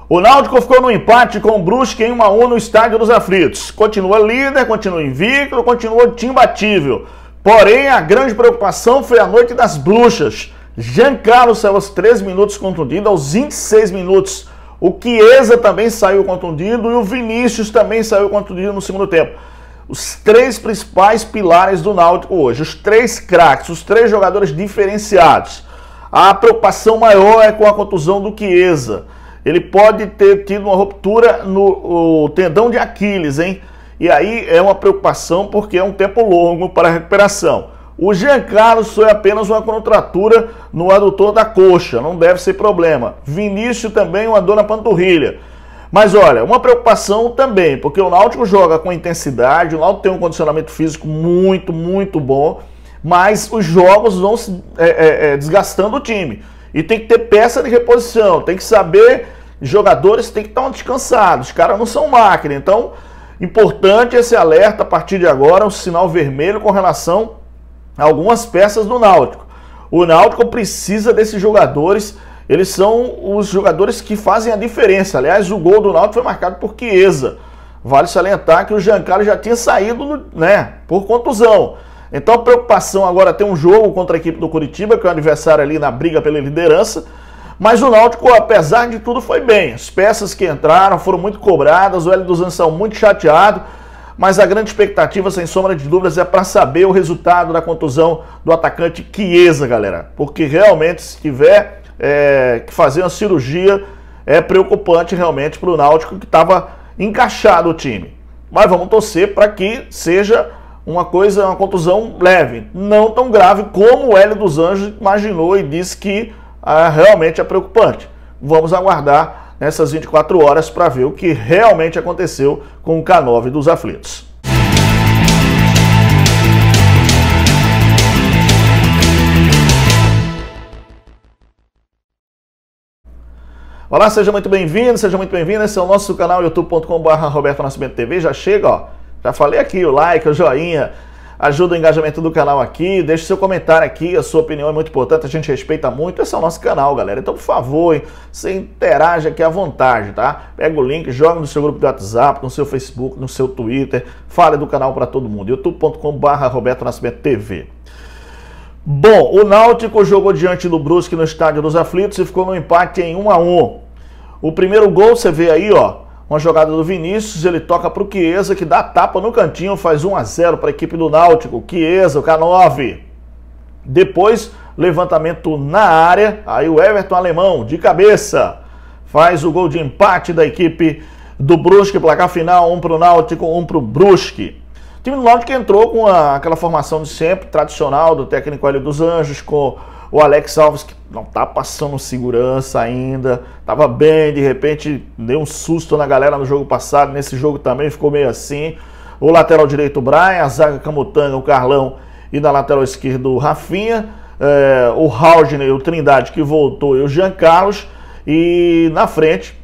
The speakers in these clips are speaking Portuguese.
O Náutico ficou no empate com o Brusque em 1-1 no Estádio dos Aflitos. Continua líder, continua invicto, continua imbatível. Porém, a grande preocupação foi a noite das bruxas. Giancarlo saiu aos 13 minutos contundido, aos 26 minutos. O Chiesa também saiu contundido e o Vinícius também saiu contundido no segundo tempo. Os três principais pilares do Náutico hoje, os três craques, os três jogadores diferenciados. A preocupação maior é com a contusão do Chiesa. Ele pode ter tido uma ruptura no tendão de Aquiles, hein? E aí é uma preocupação porque é um tempo longo para a recuperação. O Giancarlo foi apenas uma contratura no adutor da coxa, não deve ser problema. Vinícius também uma dor na panturrilha. Mas olha, uma preocupação também, porque o Náutico joga com intensidade, o Náutico tem um condicionamento físico muito bom, mas os jogos vão desgastando o time. E tem que ter peça de reposição, tem que saber, jogadores tem que estar descansados, os caras não são máquina. Então, importante esse alerta a partir de agora, um sinal vermelho com relação a algumas peças do Náutico. O Náutico precisa desses jogadores, eles são os jogadores que fazem a diferença. Aliás, o gol do Náutico foi marcado por Chiesa. Vale salientar que o Giancarlo já tinha saído, por contusão. Então a preocupação agora é ter um jogo contra a equipe do Curitiba, que é o adversário ali na briga pela liderança. Mas o Náutico, apesar de tudo, foi bem. As peças que entraram foram muito cobradas, o Hélio dos Anjos saiu muito chateado. Mas a grande expectativa, sem sombra de dúvidas, é para saber o resultado da contusão do atacante Chiesa, galera. Porque realmente, se tiver que fazer uma cirurgia, é preocupante realmente para o Náutico, que estava encaixado o time. Mas vamos torcer para que seja uma contusão leve, não tão grave como o Hélio dos Anjos imaginou e disse que realmente é preocupante. Vamos aguardar nessas 24 horas para ver o que realmente aconteceu com o K9 dos Aflitos. Olá, seja muito bem-vindo, seja muito bem-vindo. Esse é o nosso canal youtube.com/RobertoNascimento TV. Já chega, ó. Já falei aqui, o like, o joinha, ajuda o engajamento do canal aqui, deixe seu comentário aqui, a sua opinião é muito importante, a gente respeita muito, esse é o nosso canal, galera. Então, por favor, você interage aqui à vontade, tá? Pega o link, joga no seu grupo de WhatsApp, no seu Facebook, no seu Twitter, fale do canal para todo mundo, youtube.com/RobertoNascimento TV. Bom, o Náutico jogou diante do Brusque no Estádio dos Aflitos e ficou no empate em 1-1. O primeiro gol, você vê aí, ó, uma jogada do Vinícius, ele toca para o Chiesa, que dá tapa no cantinho, faz 1-0 para a equipe do Náutico. Chiesa, o K9. Depois, levantamento na área, aí o Everton Alemão, de cabeça, faz o gol de empate da equipe do Brusque, placar final, 1 para o Náutico, 1 para o Brusque. O time do Náutico entrou com aquela formação de sempre, tradicional, do técnico Hélio dos Anjos, com o Alex Alves, que não tá passando segurança ainda, tava bem, de repente deu um susto na galera no jogo passado, nesse jogo também ficou meio assim. O lateral direito, o Brian, a zaga Camutanga, o Carlão, e na lateral esquerda o Rafinha, o Haldner, o Trindade, que voltou, e o Giancarlo, e na frente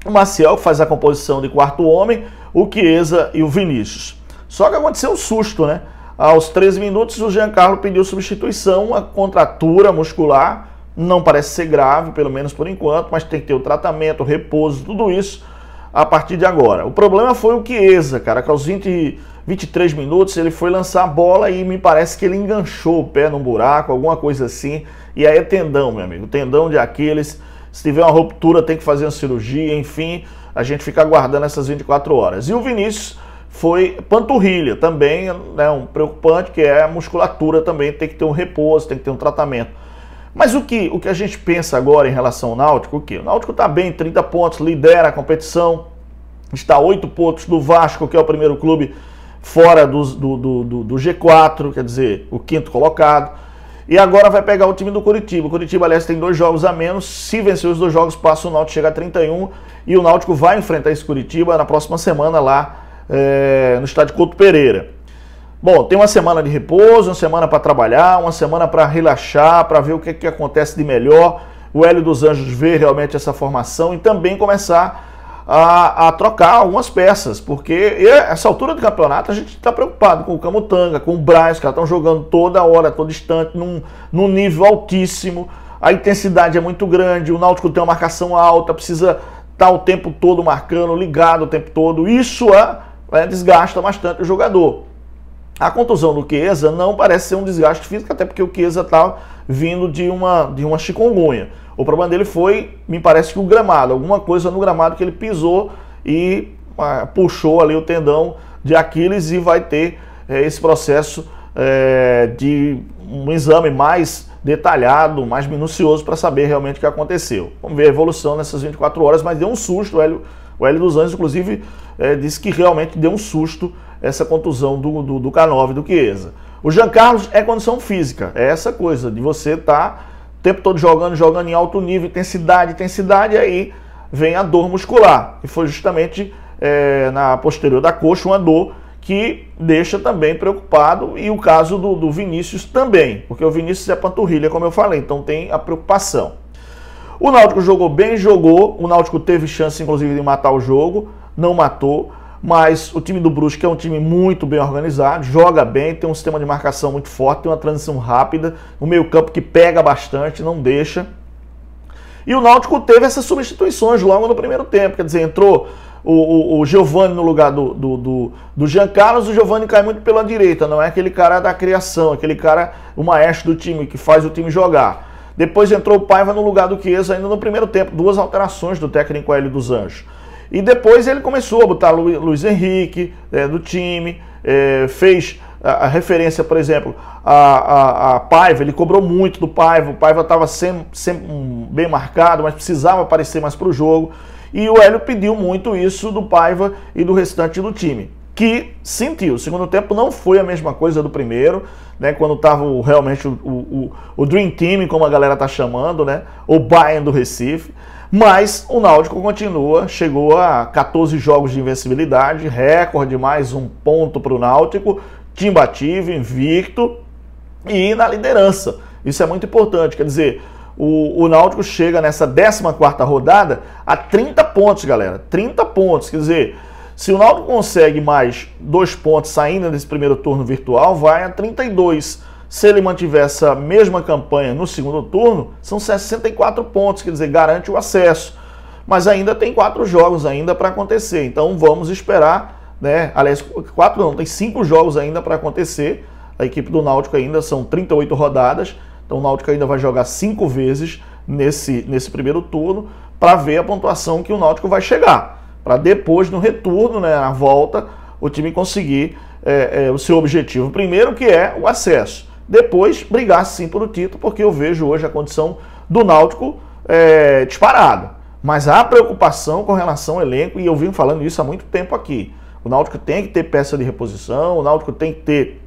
o Maciel, que faz a composição de quarto homem, o Chiesa e o Vinícius. Só que aconteceu um susto, né? Aos 13 minutos, o Giancarlo pediu substituição, uma contratura muscular, não parece ser grave, pelo menos por enquanto, mas tem que ter o tratamento, o repouso, tudo isso a partir de agora. O problema foi o Chiesa, cara, que aos 23 minutos ele foi lançar a bola e me parece que ele enganchou o pé num buraco, alguma coisa assim, e aí é tendão, meu amigo, tendão de Aquiles. Se tiver uma ruptura tem que fazer uma cirurgia, enfim, a gente fica aguardando essas 24 horas. E o Vinícius foi panturrilha, também, né, um preocupante, que é a musculatura também, tem que ter um repouso, tem que ter um tratamento. Mas o que a gente pensa agora em relação ao Náutico, o quê? O Náutico está bem, 30 pontos, lidera a competição, está a 8 pontos do Vasco, que é o primeiro clube fora do G4, quer dizer, o quinto colocado. E agora vai pegar o time do Curitiba. O Curitiba, aliás, tem 2 jogos a menos. Se vencer os 2 jogos, passa o Náutico, chega a 31. E o Náutico vai enfrentar esse Curitiba na próxima semana lá no estádio Couto Pereira. Bom, tem uma semana de repouso, uma semana para trabalhar, uma semana para relaxar, para ver o que acontece de melhor. O Hélio dos Anjos vê realmente essa formação e também começar a trocar algumas peças, porque essa altura do campeonato a gente está preocupado com o Camutanga, com o Braz, que estão jogando toda hora, todo instante, num nível altíssimo. A intensidade é muito grande, o Náutico tem uma marcação alta, precisa tá o tempo todo marcando, ligado o tempo todo, isso desgasta bastante o jogador. A contusão do Chiesa não parece ser um desgaste físico, até porque o Chiesa tá vindo de uma chikungunya. O problema dele foi, me parece que o gramado, alguma coisa no gramado que ele pisou e puxou ali o tendão de Aquiles, e vai ter esse processo de um exame mais detalhado, mais minucioso para saber realmente o que aconteceu. Vamos ver a evolução nessas 24 horas, mas deu um susto. O Hélio dos Anjos, inclusive, disse que realmente deu um susto essa contusão do K9 do Chiesa. O Jean Carlos é condição física, é essa coisa de você estar o tempo todo jogando em alto nível, intensidade, e aí vem a dor muscular. E foi justamente na posterior da coxa, uma dor que deixa também preocupado, e o caso do Vinícius também, porque o Vinícius é panturrilha, como eu falei, então tem a preocupação. O Náutico jogou bem, o Náutico teve chance, inclusive, de matar o jogo, não matou, mas o time do Brusque é um time muito bem organizado, joga bem, tem um sistema de marcação muito forte, tem uma transição rápida, um meio-campo que pega bastante, não deixa. E o Náutico teve essas substituições logo no primeiro tempo, quer dizer, entrou o Giovani no lugar do Jean Carlos. O Giovani cai muito pela direita, não é aquele cara da criação, aquele cara, o maestro do time, que faz o time jogar. Depois entrou o Paiva no lugar do Chiesa ainda no primeiro tempo, 2 alterações do técnico Hélio dos Anjos. E depois ele começou a botar Luiz Henrique do time, fez a referência, por exemplo, a Paiva. Ele cobrou muito do Paiva, o Paiva estava sempre bem marcado, mas precisava aparecer mais para o jogo. E o Hélio pediu muito isso do Paiva e do restante do time, que sentiu. O segundo tempo não foi a mesma coisa do primeiro, né, quando estava realmente o Dream Team, como a galera está chamando, né, o Bayern do Recife. Mas o Náutico continua, chegou a 14 jogos de invencibilidade, recorde, mais um ponto para o Náutico, time imbatível, invicto e na liderança. Isso é muito importante, quer dizer, o Náutico chega nessa 14ª rodada a 30 pontos, galera. 30 pontos, quer dizer, se o Náutico consegue mais 2 pontos saindo desse primeiro turno virtual, vai a 32. Se ele mantiver essa mesma campanha no segundo turno, são 64 pontos, quer dizer, garante o acesso. Mas ainda tem 4 jogos ainda para acontecer, então vamos esperar, né? Aliás, 4 não, tem 5 jogos ainda para acontecer. A equipe do Náutico ainda são 38 rodadas. Então o Náutico ainda vai jogar 5 vezes nesse primeiro turno para ver a pontuação que o Náutico vai chegar. Para depois, no retorno, né, na volta, o time conseguir o seu objetivo primeiro, que é o acesso. Depois, brigar sim por o título, porque eu vejo hoje a condição do Náutico disparada. Mas há preocupação com relação ao elenco, e eu venho falando isso há muito tempo aqui. O Náutico tem que ter peça de reposição, o Náutico tem que ter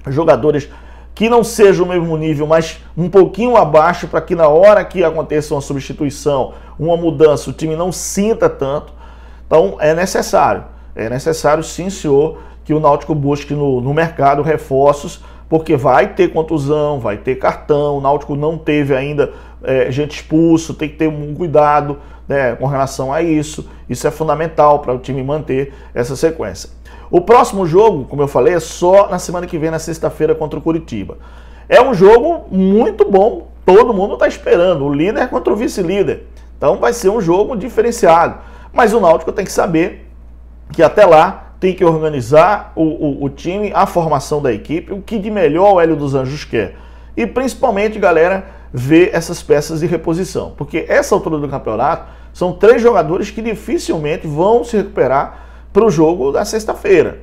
jogadores que não sejam o mesmo nível, mas um pouquinho abaixo, para que na hora que aconteça uma substituição, uma mudança, o time não sinta tanto. Então é necessário sim, senhor, que o Náutico busque no mercado reforços, porque vai ter contusão, vai ter cartão. O Náutico não teve ainda gente expulso, tem que ter um cuidado, né, com relação a isso. Isso é fundamental para o time manter essa sequência. O próximo jogo, como eu falei, é só na semana que vem, na sexta-feira, contra o Curitiba. É um jogo muito bom, todo mundo está esperando, o líder contra o vice-líder. Então vai ser um jogo diferenciado. Mas o Náutico tem que saber que até lá tem que organizar o time, a formação da equipe, o que de melhor o Hélio dos Anjos quer. E principalmente, galera, ver essas peças de reposição. Porque essa altura do campeonato são 3 jogadores que dificilmente vão se recuperar para o jogo da sexta-feira.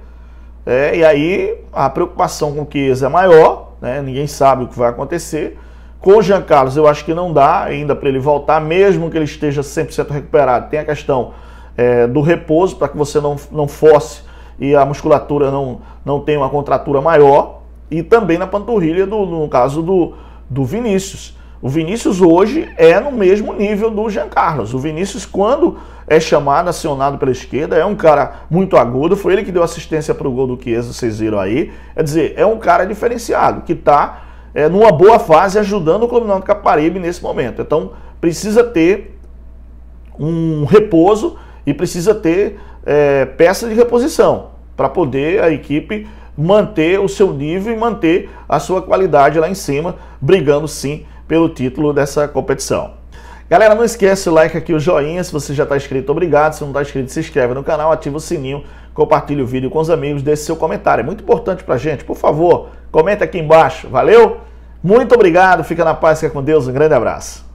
E aí a preocupação com o Chiesa é maior, né? Ninguém sabe o que vai acontecer. Com o Jean Carlos eu acho que não dá ainda para ele voltar, mesmo que ele esteja 100% recuperado. Tem a questão do repouso, para que você não force e a musculatura não tenha uma contratura maior. E também na panturrilha, no caso do Vinícius. O Vinícius hoje é no mesmo nível do Jean Carlos. O Vinícius, quando é chamado, acionado pela esquerda, é um cara muito agudo. Foi ele que deu assistência para o gol do Chiesa, vocês viram aí. Quer dizer, é um cara diferenciado, que está numa boa fase, ajudando o Clube Náutico Caparibe nesse momento. Então, precisa ter um repouso e precisa ter peça de reposição para poder a equipe manter o seu nível e manter a sua qualidade lá em cima, brigando sim pelo título dessa competição. Galera, não esquece o like aqui, o joinha, se você já está inscrito, obrigado. Se não está inscrito, se inscreve no canal, ativa o sininho, compartilhe o vídeo com os amigos, deixe seu comentário. É muito importante pra gente, por favor, comenta aqui embaixo, valeu? Muito obrigado, fica na paz, fica com Deus, um grande abraço.